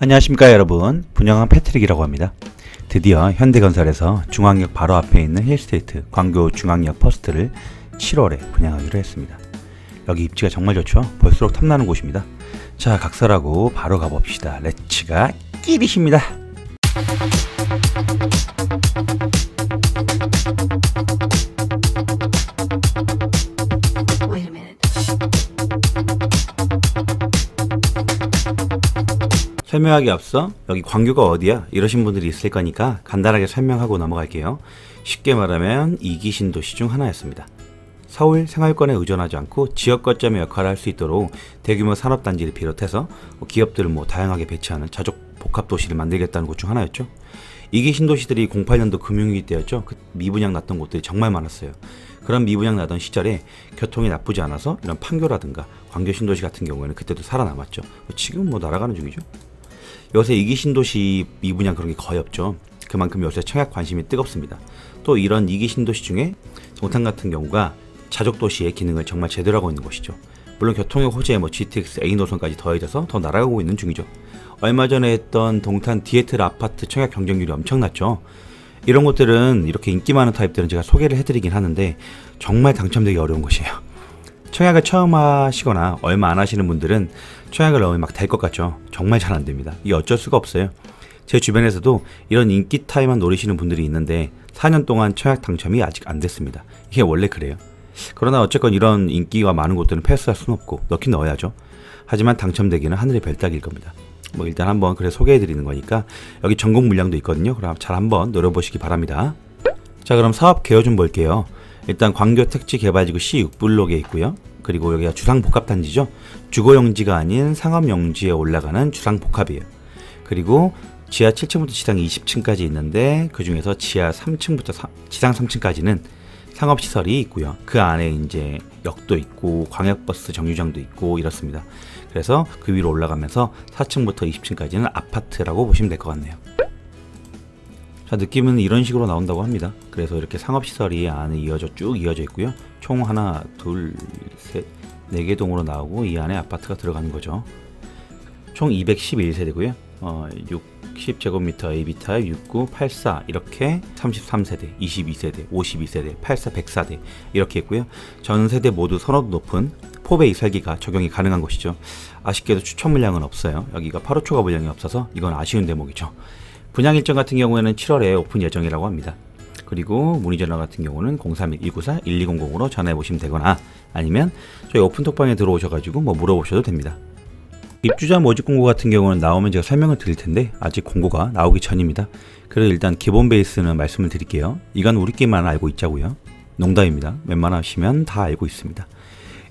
안녕하십니까 여러분, 분양한 패트릭이라고 합니다. 드디어 현대건설에서 중앙역 바로 앞에 있는 힐스테이트 광교 중앙역 퍼스트를 7월에 분양하기로 했습니다. 여기 입지가 정말 좋죠. 볼수록 탐나는 곳입니다. 자, 각설하고 바로 가봅시다. 렛츠가 끼리십니다. 설명하기 앞서 여기 광교가 어디야? 이러신 분들이 있을 거니까 간단하게 설명하고 넘어갈게요. 쉽게 말하면 2기 신도시 중 하나였습니다. 서울 생활권에 의존하지 않고 지역 거점의 역할을 할 수 있도록 대규모 산업단지를 비롯해서 기업들을 다양하게 배치하는 자족 복합도시를 만들겠다는 곳 중 하나였죠. 2기 신도시들이 08년도 금융위기 때였죠. 그 미분양 났던 곳들이 정말 많았어요. 그런 미분양 나던 시절에 교통이 나쁘지 않아서 이런 판교라든가 광교 신도시 같은 경우에는 그때도 살아남았죠. 지금 날아가는 중이죠. 요새 2기 신도시 미분양 그런 게 거의 없죠. 그만큼 요새 청약 관심이 뜨겁습니다. 또 이런 2기 신도시 중에 동탄 같은 경우가 자족도시의 기능을 정말 제대로 하고 있는 곳이죠. 물론 교통의 호재에 GTX A 노선까지 더해져서 더 날아가고 있는 중이죠. 얼마 전에 했던 동탄 디에틀 아파트 청약 경쟁률이 엄청났죠. 이런 곳들은, 이렇게 인기 많은 타입들은 제가 소개를 해드리긴 하는데 정말 당첨되기 어려운 곳이에요. 청약을 처음 하시거나 얼마 안 하시는 분들은 청약을 넣으면 막 될 것 같죠. 정말 잘 안 됩니다. 이게 어쩔 수가 없어요. 제 주변에서도 이런 인기 타입만 노리시는 분들이 있는데 4년 동안 청약 당첨이 아직 안 됐습니다. 이게 원래 그래요. 그러나 어쨌건 이런 인기가 많은 곳들은 패스할 수는 없고 넣긴 넣어야죠. 하지만 당첨되기는 하늘의 별 따기일 겁니다. 일단 한번 그래 소개해드리는 거니까 여기 전국 물량도 있거든요. 그럼 잘 한번 노려보시기 바랍니다. 자, 그럼 사업 개요 좀 볼게요. 일단 광교 택지개발지구 C6블록에 있고요. 그리고 여기가 주상복합단지죠. 주거용지가 아닌 상업용지에 올라가는 주상복합이에요. 그리고 지하 7층부터 지상 20층까지 있는데 그 중에서 지하 3층부터 지상 3층까지는 상업시설이 있고요. 그 안에 이제 역도 있고 광역버스 정류장도 있고 이렇습니다. 그래서 그 위로 올라가면서 4층부터 20층까지는 아파트라고 보시면 될 것 같네요. 자, 느낌은 이런 식으로 나온다고 합니다. 그래서 이렇게 상업시설이 안에 쭉 이어져 있고요. 총 하나, 둘, 셋, 4개 동으로 나오고 이 안에 아파트가 들어가는 거죠. 총 211세대고요. 60제곱미터 AB타입 69, 84 이렇게 33세대, 22세대, 52세대, 84, 104대 이렇게 있고요. 전 세대 모두 선호도 높은 포베이 설계가 적용이 가능한 곳이죠. 아쉽게도 추천 물량은 없어요. 여기가 8호 초과 물량이 없어서 이건 아쉬운 대목이죠. 분양 일정 같은 경우에는 7월에 오픈 예정이라고 합니다. 그리고 문의 전화 같은 경우는 031-194-1200으로 전화해 보시면 되거나 아니면 저희 오픈톡방에 들어오셔가지고 물어보셔도 됩니다. 입주자 모집 공고 같은 경우는 나오면 제가 설명을 드릴 텐데 아직 공고가 나오기 전입니다. 그래서 일단 기본 베이스는 말씀을 드릴게요. 이건 우리끼리만 알고 있자고요. 농담입니다. 웬만하시면 다 알고 있습니다.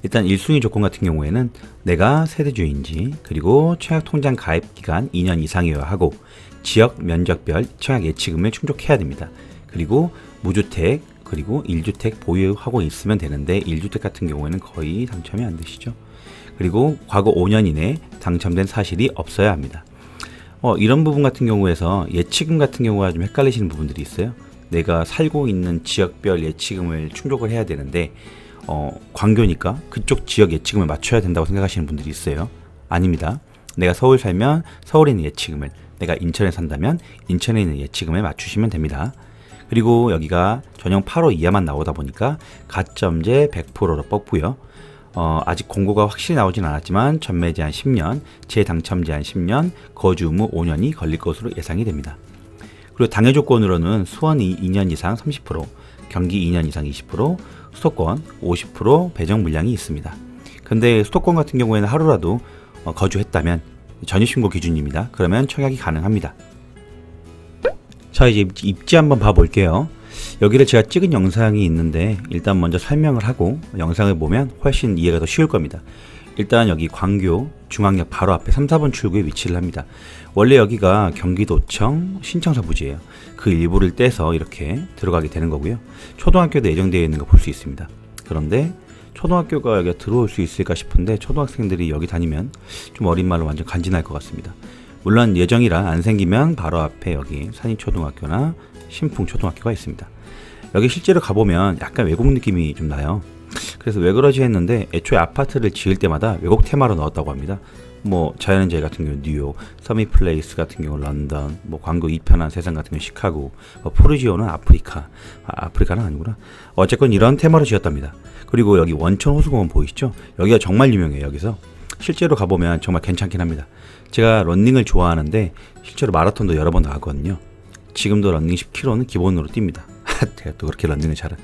일단 1순위 조건 같은 경우에는 내가 세대주인지, 그리고 청약통장 가입기간 2년 이상이어야 하고 지역 면적별 청약 예치금을 충족해야 됩니다. 그리고 무주택, 그리고 1주택 보유하고 있으면 되는데 1주택 같은 경우에는 거의 당첨이 안 되시죠. 그리고 과거 5년 이내에 당첨된 사실이 없어야 합니다. 이런 부분 같은 경우에서 예치금 같은 경우가 좀 헷갈리시는 부분들이 있어요. 내가 살고 있는 지역별 예치금을 충족을 해야 되는데 광교니까 그쪽 지역 예치금을 맞춰야 된다고 생각하시는 분들이 있어요. 아닙니다. 내가 서울 살면 서울에 있는 예치금을, 내가 인천에 산다면 인천에 있는 예치금을 맞추시면 됩니다. 그리고 여기가 전용 8호 이하만 나오다 보니까 가점제 100%로 뽑고요. 아직 공고가 확실히 나오진 않았지만 전매 제한 10년, 재당첨 제한 10년, 거주 의무 5년이 걸릴 것으로 예상이 됩니다. 그리고 당해 조건으로는 수원 2년 이상 30%, 경기 2년 이상 20%, 수도권 50% 배정 물량이 있습니다. 근데 수도권 같은 경우에는 하루라도 거주했다면 전입신고 기준입니다. 그러면 청약이 가능합니다. 자, 이제 입지 한번 봐볼게요. 여기를 제가 찍은 영상이 있는데 일단 먼저 설명을 하고 영상을 보면 훨씬 이해가 더 쉬울 겁니다. 일단 여기 광교 중앙역 바로 앞에 3, 4번 출구에 위치를 합니다. 원래 여기가 경기도청 신청서 부지예요. 그 일부를 떼서 이렇게 들어가게 되는 거고요. 초등학교도 예정되어 있는 거 볼 수 있습니다. 그런데 초등학교가 여기 들어올 수 있을까 싶은데 초등학생들이 여기 다니면 좀 어린 말로 완전 간지날 것 같습니다. 물론 예정이라 안 생기면 바로 앞에 여기 산이초등학교나 신풍초등학교가 있습니다. 여기 실제로 가보면 약간 외국 느낌이 좀 나요. 그래서 왜 그러지 했는데 애초에 아파트를 지을 때마다 외국 테마로 넣었다고 합니다. 뭐 자연의 같은 경우 뉴욕, 서밋플레이스 같은 경우 런던, 뭐 광고 2편한 세상 같은 경우 시카고, 뭐 포르지오는 아프리카, 아프리카는 아니구나. 어쨌건 이런 테마로 지었답니다. 그리고 여기 원천 호수공원 보이시죠? 여기가 정말 유명해요. 여기서 실제로 가보면 정말 괜찮긴 합니다. 제가 러닝을 좋아하는데 실제로 마라톤도 여러 번 나가거든요. 지금도 러닝 10km는 기본으로 뜁니다. 제가 또 그렇게 러닝을 잘해.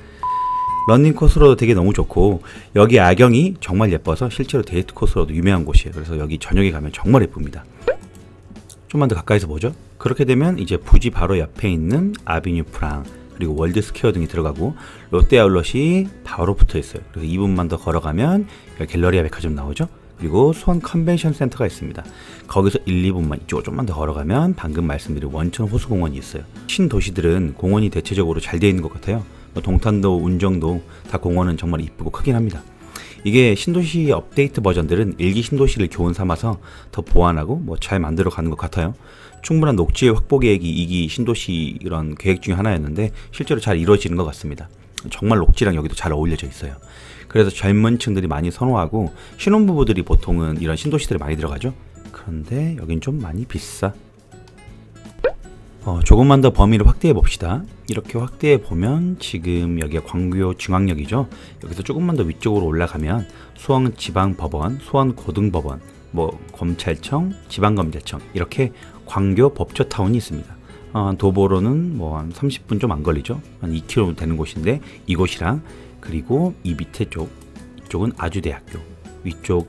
러닝 코스로도 되게 너무 좋고, 여기 야경이 정말 예뻐서 실제로 데이트 코스로도 유명한 곳이에요. 그래서 여기 저녁에 가면 정말 예쁩니다. 좀만 더 가까이서 보죠. 그렇게 되면 이제 부지 바로 옆에 있는 아비뉴 프랑, 그리고 월드 스퀘어 등이 들어가고, 롯데 아울렛이 바로 붙어 있어요. 그래서 2분만 더 걸어가면 갤러리아 백화점 나오죠. 그리고 수원 컨벤션 센터가 있습니다. 거기서 1, 2분만 이쪽으로 좀만 더 걸어가면 방금 말씀드린 원천 호수공원이 있어요. 신도시들은 공원이 대체적으로 잘 되어 있는 것 같아요. 뭐 동탄도 운정도 다 공원은 정말 이쁘고 크긴 합니다. 이게 신도시 업데이트 버전들은 일기 신도시를 교훈 삼아서 더 보완하고 뭐 잘 만들어 가는 것 같아요. 충분한 녹지의 확보 계획이 2기 신도시 이런 계획 중에 하나였는데 실제로 잘 이루어지는 것 같습니다. 정말 녹지랑 여기도 잘 어울려져 있어요. 그래서 젊은 층들이 많이 선호하고 신혼부부들이 보통은 이런 신도시들에 많이 들어가죠. 그런데 여긴 좀 많이 비싸. 조금만 더 범위를 확대해 봅시다. 이렇게 확대해 보면 지금 여기가 광교 중앙역이죠. 여기서 조금만 더 위쪽으로 올라가면 수원지방법원, 수원고등법원, 뭐 검찰청, 지방검찰청, 이렇게 광교 법조타운이 있습니다. 도보로는 뭐 한 30분 좀 안 걸리죠. 한 2km 되는 곳인데 이곳이랑, 그리고 이 밑에 쪽, 이쪽은 아주대학교, 위쪽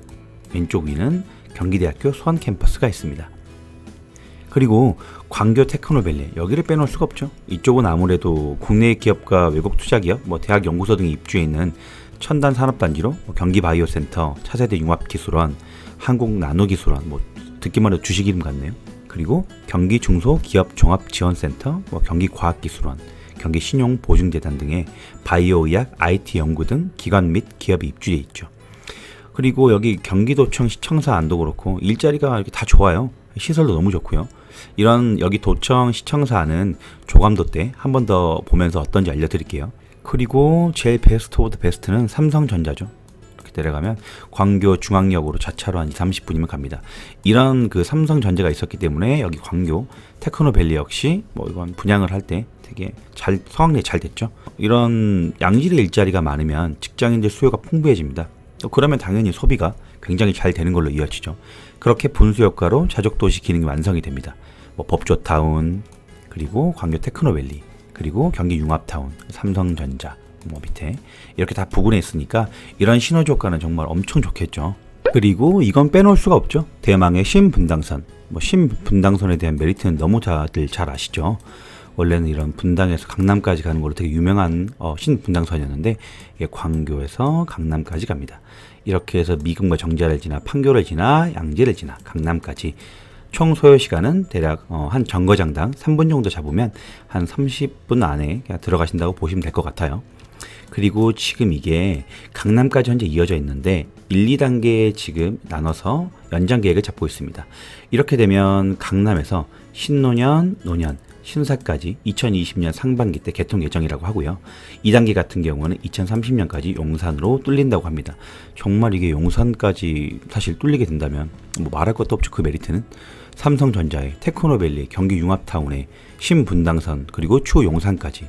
왼쪽 위는 경기대학교 수원 캠퍼스가 있습니다. 그리고 광교 테크노밸리, 여기를 빼놓을 수가 없죠. 이쪽은 아무래도 국내 기업과 외국 투자기업, 뭐 대학 연구소 등이 입주해 있는 첨단 산업단지로 뭐 경기바이오센터, 차세대 융합기술원, 한국나노기술원, 뭐 듣기만 해도 주식 이름 같네요. 그리고 경기중소기업종합지원센터, 뭐 경기과학기술원, 경기신용보증재단 등의 바이오의학, IT 연구 등 기관 및 기업이 입주해 있죠. 그리고 여기 경기도청 시청사 안도 그렇고 일자리가 이렇게 다 좋아요. 시설도 너무 좋고요. 이런 여기 도청 시청사 안은 조감도 때 한 번 더 보면서 어떤지 알려드릴게요. 그리고 제일 베스트 오브 더 베스트는 삼성전자죠. 이렇게 내려가면 광교 중앙역으로 자차로 한 30분이면 갑니다. 이런 그 삼성전자가 있었기 때문에 여기 광교 테크노밸리 역시 뭐 이건 분양을 할 때 되게 잘 성황리에 잘 됐죠. 이런 양질의 일자리가 많으면 직장인들 수요가 풍부해집니다. 그러면 당연히 소비가 굉장히 잘 되는 걸로 이어지죠. 그렇게 분수 효과로 자족도시 기능이 완성이 됩니다. 뭐 법조타운, 그리고 광교 테크노밸리, 그리고 경기 융합타운, 삼성전자 뭐 밑에 이렇게 다 부근에 있으니까 이런 시너지 효과는 정말 엄청 좋겠죠. 그리고 이건 빼놓을 수가 없죠. 대망의 신분당선. 뭐 신분당선에 대한 메리트는 너무 다들 잘 아시죠. 원래는 이런 분당에서 강남까지 가는 걸로 되게 유명한 신분당선이었는데 이게 광교에서 강남까지 갑니다. 이렇게 해서 미금과 정자를 지나 판교를 지나 양재를 지나 강남까지 총 소요 시간은 대략 한 정거장당 3분 정도 잡으면 한 30분 안에 그냥 들어가신다고 보시면 될 것 같아요. 그리고 지금 이게 강남까지 현재 이어져 있는데 1, 2단계에 지금 나눠서 연장 계획을 잡고 있습니다. 이렇게 되면 강남에서 신노년, 노년, 신사까지 2020년 상반기 때 개통 예정이라고 하고요. 2단계 같은 경우는 2030년까지 용산으로 뚫린다고 합니다. 정말 이게 용산까지 사실 뚫리게 된다면 뭐 말할 것도 없죠. 그 메리트는 삼성전자의 테크노밸리, 경기 융합타운의 신분당선, 그리고 추후 용산까지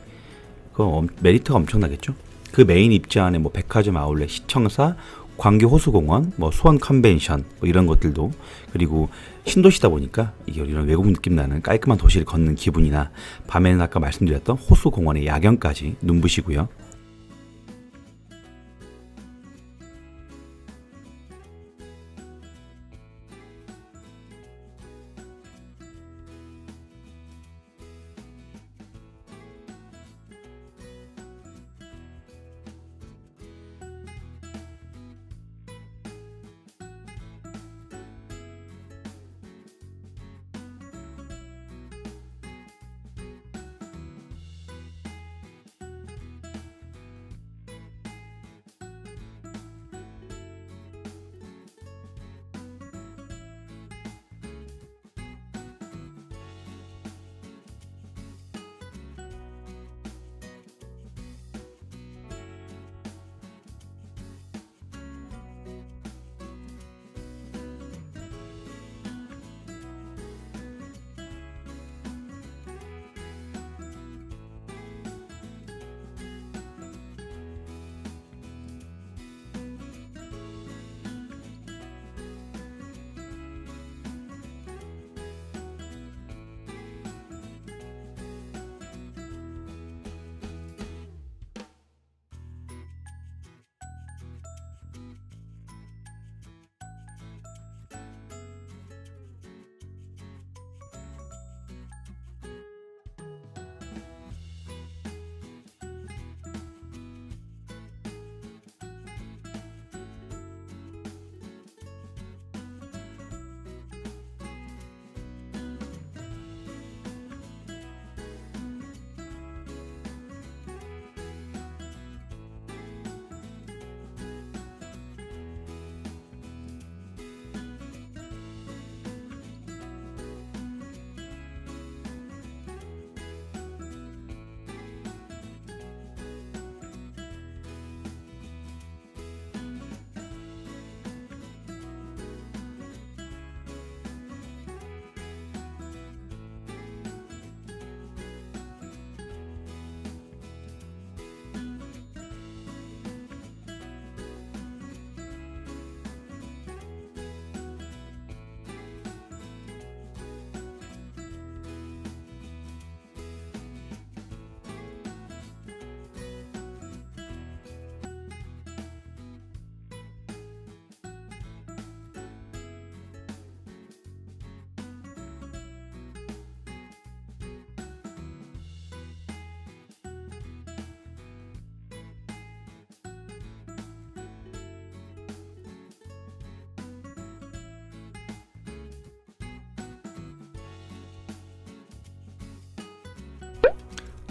그 메리트가 엄청나겠죠. 그 메인 입지 안에 뭐 백화점 아울렛, 시청사, 광교 호수공원, 뭐 수원 컨벤션 뭐 이런 것들도, 그리고 신도시다 보니까 이게 이런 외국 느낌 나는 깔끔한 도시를 걷는 기분이나 밤에는 아까 말씀드렸던 호수공원의 야경까지 눈부시고요.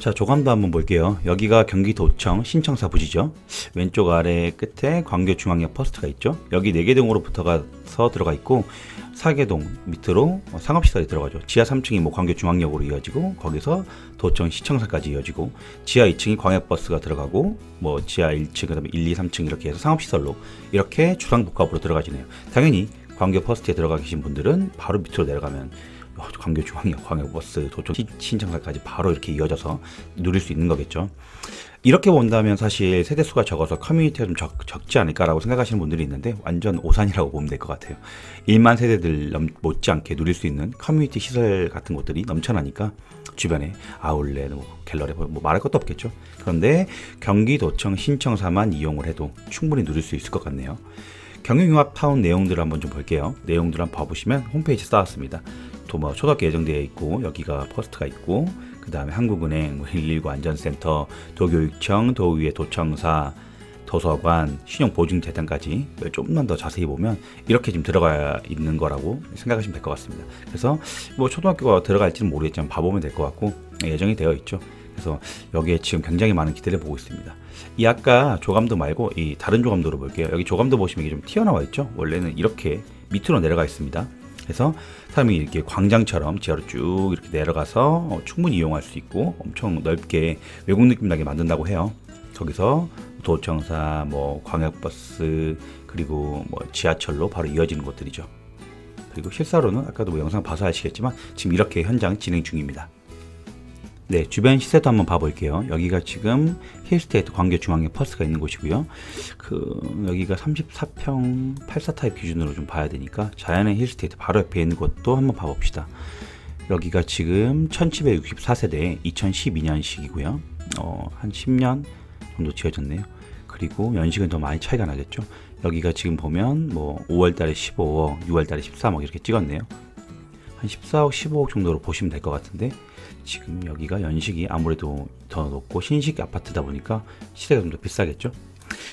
자, 조감도 한번 볼게요. 여기가 경기도청 신청사 부지죠. 왼쪽 아래 끝에 광교중앙역 퍼스트가 있죠. 여기 4개 동으로 붙어가서 들어가 있고, 4개동 밑으로 상업시설이 들어가죠. 지하 3층이 뭐 광교중앙역으로 이어지고, 거기서 도청 시청사까지 이어지고, 지하 2층이 광역버스가 들어가고, 뭐 지하 1층, 그 다음에 1, 2, 3층 이렇게 해서 상업시설로 이렇게 주상복합으로 들어가지네요. 당연히 광교 퍼스트에 들어가 계신 분들은 바로 밑으로 내려가면 광교중앙역, 광역버스, 도청 신청사까지 바로 이렇게 이어져서 누릴 수 있는 거겠죠. 이렇게 본다면 사실 세대수가 적어서 커뮤니티가 좀 적지 않을까라고 생각하시는 분들이 있는데 완전 오산이라고 보면 될 것 같아요. 1만 세대들 못지않게 누릴 수 있는 커뮤니티 시설 같은 곳들이 넘쳐나니까 주변에 아울렛, 갤러리 뭐 말할 것도 없겠죠. 그런데 경기도청 신청사만 이용을 해도 충분히 누릴 수 있을 것 같네요. 경영융합타운 내용들을 한번 좀 볼게요. 내용들 한번 봐보시면 홈페이지 쌓았습니다. 초등학교 예정되어 있고, 여기가 퍼스트가 있고, 그 다음에 한국은행, 119 안전센터, 도교육청, 도의회 도청사, 도서관, 신용보증재단까지 조금만 더 자세히 보면 이렇게 지금 들어가 있는 거라고 생각하시면 될 것 같습니다. 그래서 뭐 초등학교가 들어갈지는 모르겠지만 봐보면 될 것 같고 예정이 되어 있죠. 그래서 여기에 지금 굉장히 많은 기대를 보고 있습니다. 이 아까 조감도 말고 이 다른 조감도로 볼게요. 여기 조감도 보시면 이게 좀 튀어나와 있죠. 원래는 이렇게 밑으로 내려가 있습니다. 그래서 사람이 이렇게 광장처럼 지하로 쭉 이렇게 내려가서 충분히 이용할 수 있고 엄청 넓게 외국 느낌 나게 만든다고 해요. 거기서 도청사, 뭐 광역버스, 그리고 뭐 지하철로 바로 이어지는 곳들이죠. 그리고 실사로는 아까도 뭐 영상 봐서 아시겠지만 지금 이렇게 현장 진행 중입니다. 네, 주변 시세도 한번 봐볼게요. 여기가 지금 힐스테이트 광교중앙역 퍼스가 있는 곳이고요. 여기가 34평 84타입 기준으로 좀 봐야 되니까 자연의 힐스테이트 바로 옆에 있는 곳도 한번 봐봅시다. 여기가 지금 1764세대 2012년식이고요. 한 10년 정도 지어졌네요. 그리고 연식은 더 많이 차이가 나겠죠. 여기가 지금 보면 뭐 5월달에 15억, 6월달에 13억 이렇게 찍었네요. 한 14억, 15억 정도로 보시면 될 것 같은데 지금 여기가 연식이 아무래도 더 높고 신식 아파트다 보니까 시세가 좀 더 비싸겠죠.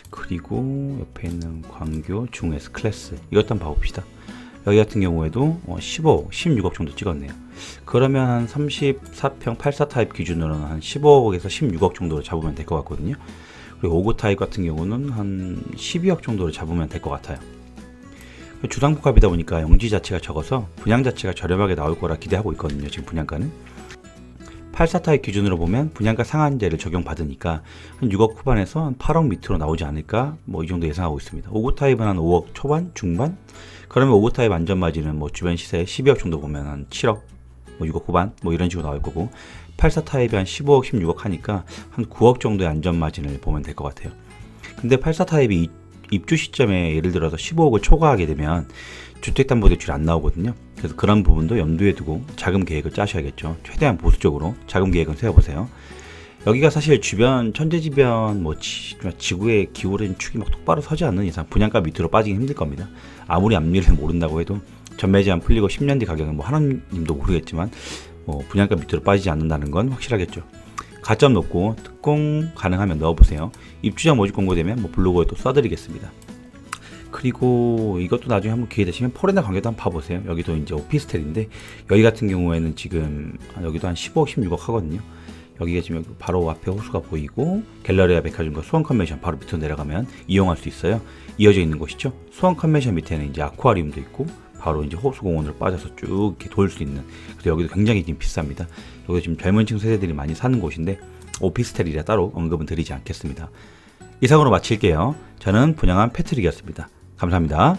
그리고 옆에 있는 광교 중S 클래스 이것도 한번 봐봅시다. 여기 같은 경우에도 15억, 16억 정도 찍었네요. 그러면 한 34평 84 타입 기준으로는 한 15억에서 16억 정도로 잡으면 될 것 같거든요. 그리고 59 타입 같은 경우는 한 12억 정도로 잡으면 될 것 같아요. 주상복합이다 보니까 용지 자체가 적어서 분양 자체가 저렴하게 나올 거라 기대하고 있거든요. 지금 분양가는 84 타입 기준으로 보면 분양가 상한제를 적용받으니까 한 6억 후반에서 한 8억 밑으로 나오지 않을까 뭐 이 정도 예상하고 있습니다. 59 타입은 한 5억 초반 중반, 그러면 59 타입 안전마진은 뭐 주변 시세 12억 정도 보면 한 7억, 뭐 6억 후반 뭐 이런 식으로 나올 거고, 84 타입이 한 15억 16억 하니까 한 9억 정도의 안전마진을 보면 될 것 같아요. 근데 84 타입이 입주 시점에 예를 들어서 15억을 초과하게 되면 주택담보대출이 안 나오거든요. 그래서 그런 부분도 염두에 두고 자금 계획을 짜셔야겠죠. 최대한 보수적으로 자금 계획을 세워보세요. 여기가 사실 주변 천재지변 뭐 지구의 기울어진 축이 막 똑바로 서지 않는 이상 분양가 밑으로 빠지기 힘들 겁니다. 아무리 앞일을 모른다고 해도 전매 제한 풀리고 10년 뒤 가격은 뭐 하나님도 모르겠지만 뭐 분양가 밑으로 빠지지 않는다는 건 확실하겠죠. 가점 높고 특공 가능하면 넣어보세요. 입주자 모집 공고되면 뭐 블로그에 또 써드리겠습니다. 그리고 이것도 나중에 한번 기회 되시면 포레나 광교도 한번 봐보세요. 여기도 이제 오피스텔인데 여기 같은 경우에는 지금 여기도 한 15억 16억 하거든요. 여기가 지금 바로 앞에 호수가 보이고 갤러리아 백화점과 수원 컨벤션 바로 밑으로 내려가면 이용할 수 있어요. 이어져 있는 곳이죠. 수원 컨벤션 밑에는 이제 아쿠아리움도 있고 바로 이제 호수공원으로 빠져서 쭉 이렇게 돌 수 있는, 그래서 여기도 굉장히 지금 비쌉니다. 여기 지금 젊은층 세대들이 많이 사는 곳인데 오피스텔이라 따로 언급은 드리지 않겠습니다. 이상으로 마칠게요. 저는 분양한 패트릭이었습니다. 감사합니다.